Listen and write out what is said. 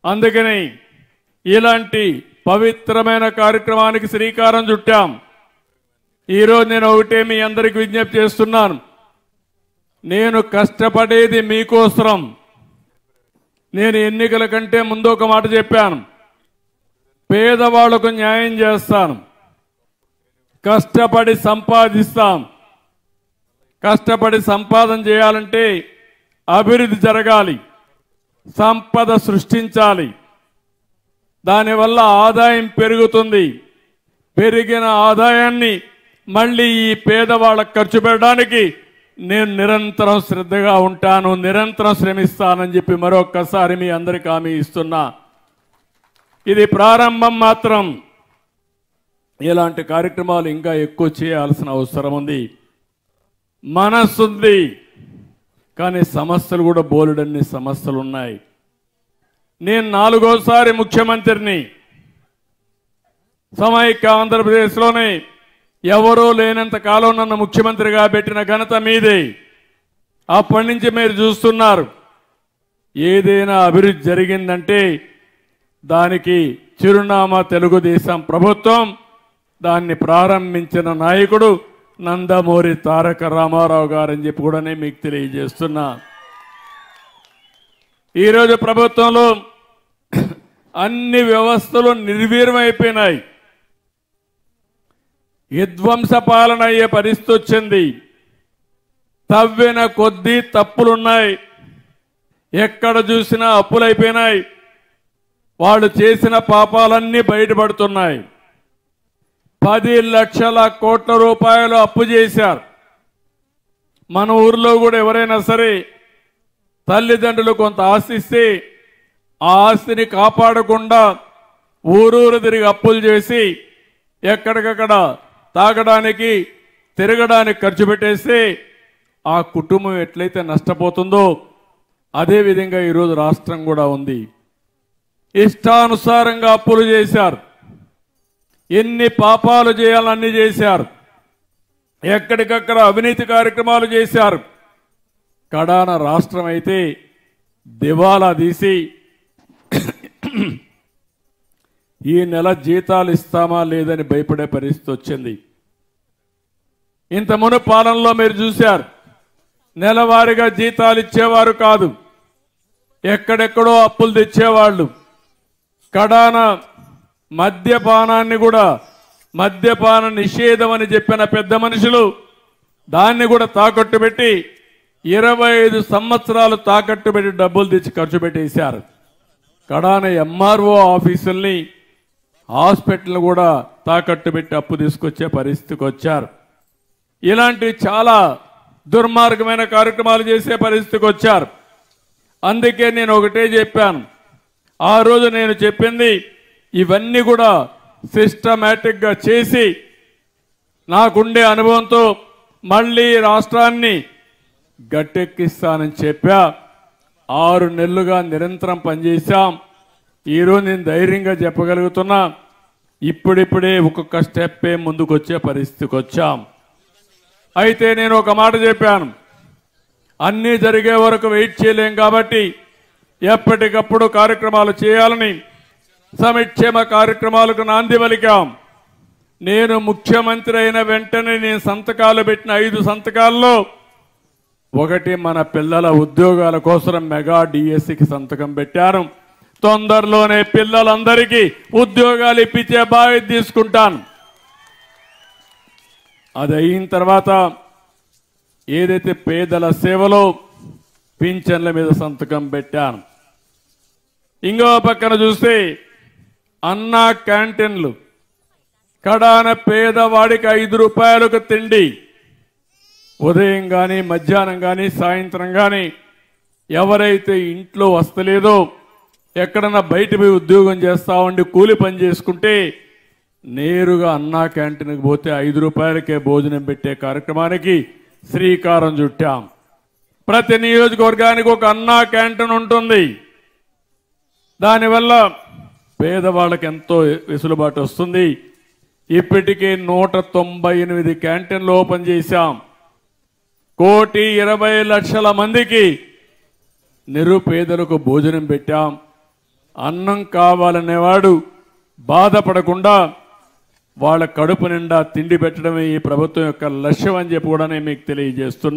అందుకని ఇలాంటి పవిత్రమైన కార్యక్రమానికి శ్రీకారం చుట్టాం. ఈరోజు నేను ఒకటే మీ అందరికీ విజ్ఞప్తి చేస్తున్నాను. నేను కష్టపడేది మీకోసం. నేను ఎన్నికల కంటే ముందు ఒక మాట చెప్పాను, పేదవాళ్లకు న్యాయం చేస్తాను, కష్టపడి సంపాదిస్తాం. కష్టపడి సంపాదన చేయాలంటే అభివృద్ధి జరగాలి, సంపద సృష్టించాలి, దానివల్ల ఆదాయం పెరుగుతుంది. పెరిగిన ఆదాయాన్ని మళ్ళీ ఈ పేదవాళ్ళకు ఖర్చు పెట్టడానికి నేను నిరంతరం శ్రద్ధగా ఉంటాను, నిరంతరం శ్రమిస్తానని చెప్పి మరొక్కసారి మీ అందరికీ హామీ ఇస్తున్నా. ఇది ప్రారంభం మాత్రం. ఇలాంటి కార్యక్రమాలు ఇంకా ఎక్కువ చేయాల్సిన అవసరం ఉంది. మనస్సుంది కానీ సమస్యలు కూడా బోలెడన్ని సమస్యలు ఉన్నాయి. నేను 4వసారి ముఖ్యమంత్రిని. సమైక్య ఆంధ్రప్రదేశ్లోనే ఎవరూ లేనంత కాలం నన్ను ముఖ్యమంత్రిగా పెట్టిన ఘనత మీదే. అప్పటి నుంచి మీరు చూస్తున్నారు, ఏదైనా అభివృద్ధి జరిగిందంటే దానికి చిరునామా తెలుగుదేశం ప్రభుత్వం. దాన్ని ప్రారంభించిన నాయకుడు నందమూరి తారక రామారావు గారని చెప్పి కూడా నేను మీకు తెలియజేస్తున్నా. ఈరోజు ప్రభుత్వంలో అన్ని వ్యవస్థలు నిర్వీర్యమైపోయినాయి. విధ్వంస పాలన అయ్యే పరిస్థితి వచ్చింది. తవ్విన కొద్దీ తప్పులున్నాయి. ఎక్కడ చూసినా అప్పులైపోయినాయి. వాళ్ళు చేసిన పాపాలన్నీ బయటపడుతున్నాయి. 10 లక్షల కోట్ల రూపాయలు అప్పు చేశారు. మన ఊర్లో కూడా ఎవరైనా సరే తల్లిదండ్రులు కొంత ఆస్తి ఇస్తే ఆ ఆస్తిని కాపాడకుండా ఊరూరు తిరిగి అప్పులు చేసి ఎక్కడికక్కడ తాగడానికి తిరగడానికి ఖర్చు పెట్టేస్తే ఆ కుటుంబం ఎట్లయితే నష్టపోతుందో అదేవిధంగా ఈరోజు రాష్ట్రం కూడా ఉంది. ఇష్టానుసారంగా అప్పులు చేశారు. ఎన్ని పాపాలు చేయాలన్నీ చేశారు. ఎక్కడికక్కడ అవినీతి కార్యక్రమాలు చేశారు. కడాన రాష్ట్రం అయితే దివాలా తీసి ఈ నెల జీతాలు ఇస్తామా లేదని భయపడే పరిస్థితి వచ్చింది. ఇంత మునుపు పాలనలో మీరు చూశారు, నెలవారీగా జీతాలు ఇచ్చేవారు కాదు, ఎక్కడెక్కడో అప్పులు తెచ్చేవాళ్ళు. కడాన మద్యపానాన్ని కూడా మద్యపాన నిషేధం అని చెప్పిన పెద్ద మనుషులు దాన్ని కూడా తాకట్టు పెట్టి 25 సంవత్సరాలు తాకట్టు పెట్టి డబ్బులు తెచ్చి ఖర్చు పెట్టేశారు. కడాన ఎంఆర్ఓ ఆఫీసుల్ని హాస్పిటల్ కూడా తాకట్టు పెట్టి అప్పు తీసుకొచ్చే పరిస్థితికి వచ్చారు. ఇలాంటి చాలా దుర్మార్గమైన కార్యక్రమాలు చేసే పరిస్థితికి వచ్చారు. అందుకే నేను ఒకటే చెప్పాను, ఆ రోజు నేను చెప్పింది ఇవన్నీ కూడా సిస్టమేటిక్గా చేసి నాకుండే అనుభవంతో మళ్ళీ రాష్ట్రాన్ని గట్టెక్కిస్తానని చెప్పా. 6 నెలలుగా నిరంతరం పనిచేశాం. ఈరోజు నేను ధైర్యంగా చెప్పగలుగుతున్నా, ఇప్పుడిప్పుడే ఒక్కొక్క స్టెప్పే ముందుకు వచ్చే పరిస్థితికి వచ్చాం. అయితే నేను ఒక మాట చెప్పాను, అన్నీ జరిగే వరకు వెయిట్ చేయలేం కాబట్టి ఎప్పటికప్పుడు కార్యక్రమాలు చేయాలని సంక్షేమ కార్యక్రమాలకు నాంది పలికాం. నేను ముఖ్యమంత్రి అయిన వెంటనే నేను సంతకాలు పెట్టిన 5 సంతకాల్లో ఒకటి మన పిల్లల ఉద్యోగాల కోసం మెగా డిఎస్సికి సంతకం పెట్టాను. తొందరలోనే పిల్లలందరికీ ఉద్యోగాలు ఇప్పించే బాధ్యత తీసుకుంటాను. అది అయిన తర్వాత ఏదైతే పేదల సేవలో పింఛన్ల మీద సంతకం పెట్టాను. ఇంకో పక్కన చూస్తే అన్నా క్యాంటీన్లు, కడాన పేదవాడికి 5 రూపాయలకు తిండి, ఉదయం కానీ మధ్యాహ్నం కానీ సాయంత్రం కానీ ఎవరైతే ఇంట్లో వస్తలేదో ఎక్కడన్నా బయట పోయి ఉద్యోగం చేస్తా ఉండి కూలి పని చేసుకుంటే నేరుగా అన్నా క్యాంటీన్కి పోతే 5 రూపాయలకే భోజనం పెట్టే కార్యక్రమానికి శ్రీకారం చుట్టాం. ప్రతి నియోజకవర్గానికి ఒక అన్నా క్యాంటీన్ ఉంటుంది. దానివల్ల పేదవాళ్ళకి ఎంతో వెసులుబాటు వస్తుంది. ఇప్పటికే 198 క్యాంటీన్లు ఓపెన్ చేశాం. 1,20,00,000 మందికి నిరుపేదలకు భోజనం పెట్టాం. అన్నం కావాలనేవాడు బాధపడకుండా వాళ్ళ కడుపు నిండా తిండి పెట్టడమే ఈ ప్రభుత్వం యొక్క లక్ష్యం అని చెప్పి కూడా నేను మీకు తెలియజేస్తున్నాను.